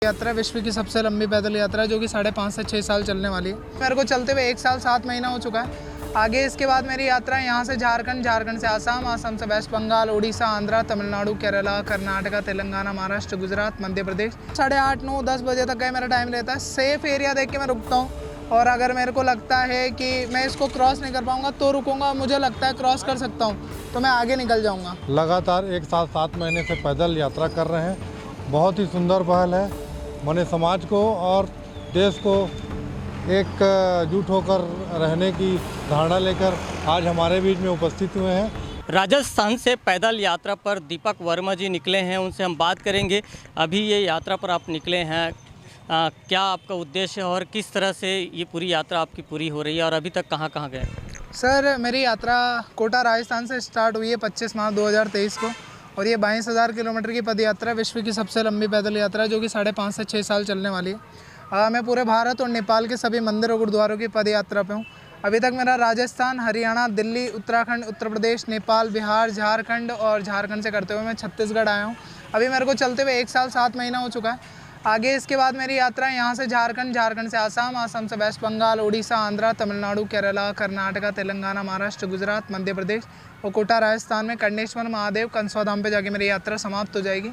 यात्रा विश्व की सबसे लंबी पैदल यात्रा है जो कि 5.5 से 6 साल चलने वाली है। मेरे को चलते हुए 1 साल 7 महीना हो चुका है। आगे इसके बाद मेरी यात्रा यहाँ से झारखंड, झारखंड से आसाम, आसाम से वेस्ट बंगाल, उड़ीसा, आंध्रा, तमिलनाडु, केरला, कर्नाटका, तेलंगाना, महाराष्ट्र, गुजरात, मध्य प्रदेश। 8:30, 9, 10 बजे तक का मेरा टाइम रहता है। सेफ एरिया देख के मैं रुकता हूँ और अगर मेरे को लगता है कि मैं इसको क्रॉस नहीं कर पाऊँगा तो रुकूँगा। मुझे लगता है क्रॉस कर सकता हूँ तो मैं आगे निकल जाऊँगा। लगातार 1 साल 7 महीने से पैदल यात्रा कर रहे हैं। बहुत ही सुंदर पहल है। मैंने समाज को और देश को एकजुट होकर रहने की धारणा लेकर आज हमारे बीच में उपस्थित हुए हैं। राजस्थान से पैदल यात्रा पर दीपक वर्मा जी निकले हैं, उनसे हम बात करेंगे। अभी ये यात्रा पर आप निकले हैं, क्या आपका उद्देश्य है और किस तरह से ये पूरी यात्रा आपकी पूरी हो रही है और अभी तक कहाँ कहाँ गए? सर, मेरी यात्रा कोटा राजस्थान से स्टार्ट हुई है 25 मार्च 2023 को और ये 22,000 किलोमीटर की पद यात्रा विश्व की सबसे लंबी पैदल यात्रा है जो कि 5.5 से 6 साल चलने वाली है। मैं पूरे भारत और नेपाल के सभी मंदिर और गुरुद्वारों की पद यात्रा पे हूँ। अभी तक मेरा राजस्थान, हरियाणा, दिल्ली, उत्तराखंड, उत्तर प्रदेश, नेपाल, बिहार, झारखंड और झारखंड से करते हुए मैं छत्तीसगढ़ आया हूँ। अभी मेरे को चलते हुए 1 साल 7 महीना हो चुका है। आगे इसके बाद मेरी यात्रा यहाँ से झारखंड, झारखंड से आसाम, आसाम से वेस्ट बंगाल, उड़ीसा, आंध्रा, तमिलनाडु, केरला, कर्नाटका, तेलंगाना, महाराष्ट्र, गुजरात, मध्य प्रदेश और कोटा राजस्थान में कर्णेश्वर महादेव कंसवा धाम पे जाके मेरी यात्रा समाप्त हो जाएगी।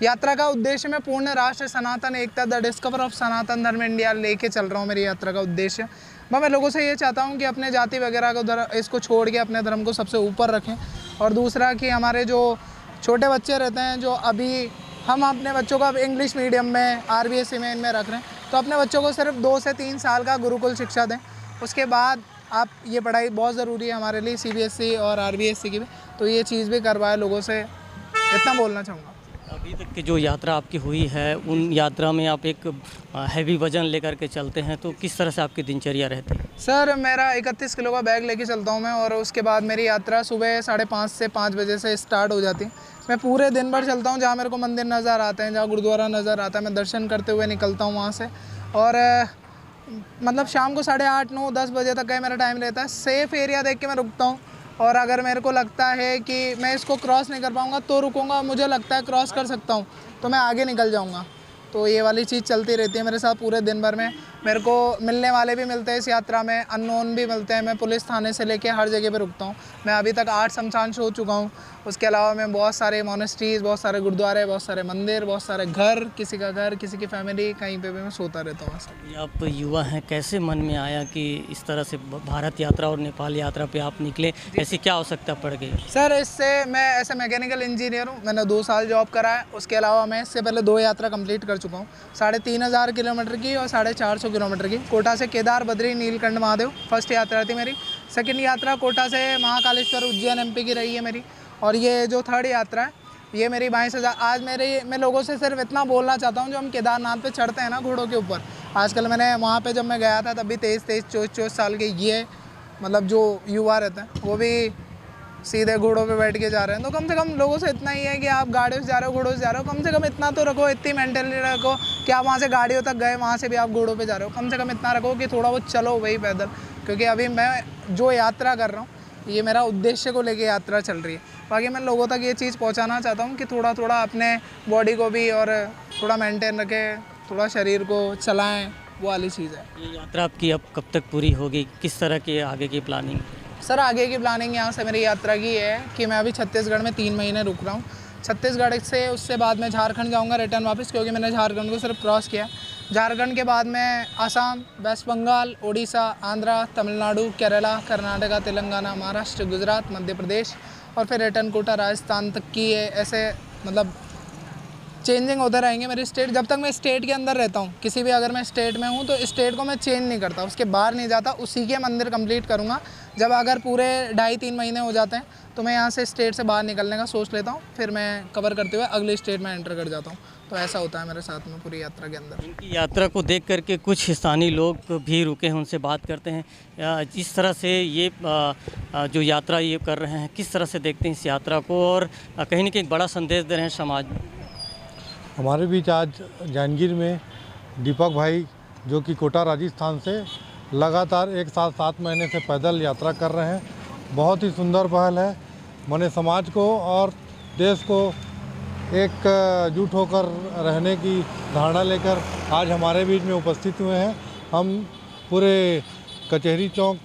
यात्रा का उद्देश्य मैं पूर्ण राष्ट्र सनातन एकता, द डिस्कवर ऑफ सनातन धर्म इंडिया लेके चल रहा हूँ। मेरी यात्रा का उद्देश्य मैं लोगों से ये चाहता हूँ कि अपने जाति वगैरह को इसको छोड़ के अपने धर्म को सबसे ऊपर रखें। और दूसरा कि हमारे जो छोटे बच्चे रहते हैं, जो अभी हम अपने बच्चों को अब इंग्लिश मीडियम में, RBSE में इनमें रख रहे हैं, तो अपने बच्चों को सिर्फ 2 से 3 साल का गुरुकुल शिक्षा दें। उसके बाद आप ये पढ़ाई बहुत ज़रूरी है हमारे लिए, CBSE और RBSE की भी, तो ये चीज़ भी करवाए लोगों से, इतना बोलना चाहूँगा। अभी तक की जो यात्रा आपकी हुई है, उन यात्रा में आप एक हैवी वज़न लेकर के चलते हैं, तो किस तरह से आपकी दिनचर्या रहती है? सर, मेरा 31 किलो का बैग लेके चलता हूँ मैं और उसके बाद मेरी यात्रा सुबह 5:30 से 5 बजे से स्टार्ट हो जाती है। मैं पूरे दिन भर चलता हूँ, जहाँ मेरे को मंदिर नज़र आते हैं, जहाँ गुरुद्वारा नज़र आता है, मैं दर्शन करते हुए निकलता हूँ वहाँ से। और मतलब शाम को 8:30, 9, 10 बजे तक का मेरा टाइम रहता है। सेफ एरिया देख के मैं रुकता हूँ और अगर मेरे को लगता है कि मैं इसको क्रॉस नहीं कर पाऊँगा तो रुकूँगा। मुझे लगता है क्रॉस कर सकता हूँ तो मैं आगे निकल जाऊँगा। तो ये वाली चीज़ चलती रहती है मेरे साथ पूरे दिन भर में। मेरे को मिलने वाले भी मिलते हैं इस यात्रा में, अननोन भी मिलते हैं। मैं पुलिस थाने से लेके हर जगह पे रुकता हूँ। मैं अभी तक 8 शमशान हो चुका हूँ। उसके अलावा मैं बहुत सारे मोनेस्ट्रीज़, बहुत सारे गुरुद्वारे, बहुत सारे मंदिर, बहुत सारे घर, किसी का घर, किसी की फैमिली, कहीं पे भी मैं सोता रहता हूँ। ऐसा आप युवा हैं, कैसे मन में आया कि इस तरह से भारत यात्रा और नेपाल यात्रा पे आप निकले? ऐसी क्या आवश्यकता पड़ गई? सर, इससे मैं ऐसे मैकेनिकल इंजीनियर हूँ, मैंने 2 साल जॉब करा है। उसके अलावा मैं इससे पहले 2 यात्रा कंप्लीट कर चुका हूँ, 3,500 किलोमीटर की और 450 किलोमीटर की। कोटा से केदार, बद्री, नीलकंठ महादेव फर्स्ट यात्रा थी मेरी। सेकंड यात्रा कोटा से महाकालेश्वर, उज्जैन MP की रही है मेरी। और ये जो 3rd यात्रा है, ये मेरी 22,000। आज मैं लोगों से सिर्फ इतना बोलना चाहता हूँ, जो हम केदारनाथ पे चढ़ते हैं ना घोड़ों के ऊपर, आजकल मैंने वहाँ पे जब मैं गया था तब भी 23, 24 साल के ये मतलब जो युवा रहते हैं वो भी सीधे घोड़ों पे बैठ के जा रहे हैं। तो कम से कम लोगों से इतना ही है कि आप गाड़ियों से जा रहे हो, घोड़ों से जा रहे हो, कम से कम इतना तो रखो, इतनी मेंटली रखो कि आप वहाँ से गाड़ियों तक गए, वहाँ से भी आप घोड़ों पे जा रहे हो। कम से कम इतना रखो कि थोड़ा बहुत चलो वही पैदल, क्योंकि अभी मैं जो यात्रा कर रहा हूँ ये मेरा उद्देश्य को लेके यात्रा चल रही है। बाकी मैं लोगों तक ये चीज़ पहुँचाना चाहता हूँ कि थोड़ा थोड़ा अपने बॉडी को भी और थोड़ा मेंटेन रखें, थोड़ा शरीर को चलाएँ, वो वाली चीज़ है। ये यात्रा आपकी अब कब तक पूरी होगी? किस तरह की आगे की प्लानिंग? सर, आगे की प्लानिंग यहाँ से मेरी यात्रा की है कि मैं अभी छत्तीसगढ़ में 3 महीने रुक रहा हूँ। छत्तीसगढ़ से उससे बाद मैं झारखंड जाऊँगा रिटर्न वापस, क्योंकि मैंने झारखंड को सिर्फ क्रॉस किया। झारखंड के बाद मैं आसाम, वेस्ट बंगाल, उड़ीसा, आंध्रा, तमिलनाडु, केरला, कर्नाटका, तेलंगाना, महाराष्ट्र, गुजरात, मध्य प्रदेश और फिर रिटर्न कोटा राजस्थान तक की है। ऐसे मतलब चेंजिंग होते रहेंगे मेरी स्टेट। जब तक मैं स्टेट के अंदर रहता हूँ, किसी भी अगर मैं स्टेट में हूँ तो स्टेट को मैं चेंज नहीं करता, उसके बाहर नहीं जाता, उसी के मंदिर कंप्लीट करूँगा। जब अगर पूरे 2.5-3 महीने हो जाते हैं तो मैं यहाँ से स्टेट से बाहर निकलने का सोच लेता हूँ, फिर मैं कवर करते हुए अगले स्टेट में एंटर कर जाता हूँ। तो ऐसा होता है मेरे साथ में पूरी यात्रा के अंदर। इनकी यात्रा को देख करके कुछ स्थानीय लोग भी रुके हैं, उनसे बात करते हैं। जिस तरह से ये जो यात्रा ये कर रहे हैं, किस तरह से देखते हैं इस यात्रा को और कहीं ना कहीं बड़ा संदेश दे रहे हैं समाज में? हमारे बीच आज जांजगीर में दीपक भाई, जो कि कोटा राजस्थान से लगातार 1 साल 7 महीने से पैदल यात्रा कर रहे हैं। बहुत ही सुंदर पहल है। मैंने समाज को और देश को एकजुट होकर रहने की धारणा लेकर आज हमारे बीच में उपस्थित हुए हैं। हम पूरे कचहरी चौक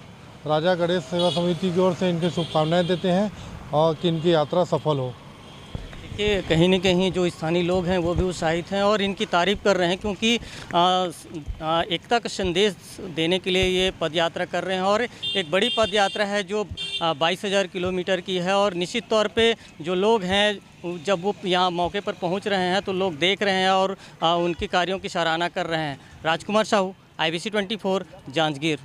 राजा गणेश सेवा समिति की ओर से इनके शुभकामनाएं देते हैं और कि इनकी यात्रा सफल हो। देखिए, कहीं न कहीं जो स्थानीय लोग हैं वो भी उत्साहित हैं और इनकी तारीफ़ कर रहे हैं, क्योंकि एकता का संदेश देने के लिए ये पद यात्रा कर रहे हैं और एक बड़ी पद यात्रा है जो 22,000 किलोमीटर की है। और निश्चित तौर पे जो लोग हैं जब वो यहाँ मौके पर पहुँच रहे हैं तो लोग देख रहे हैं और उनके कार्यों की सराहना कर रहे हैं। राजकुमार साहू, IBC 24, जांजगीर।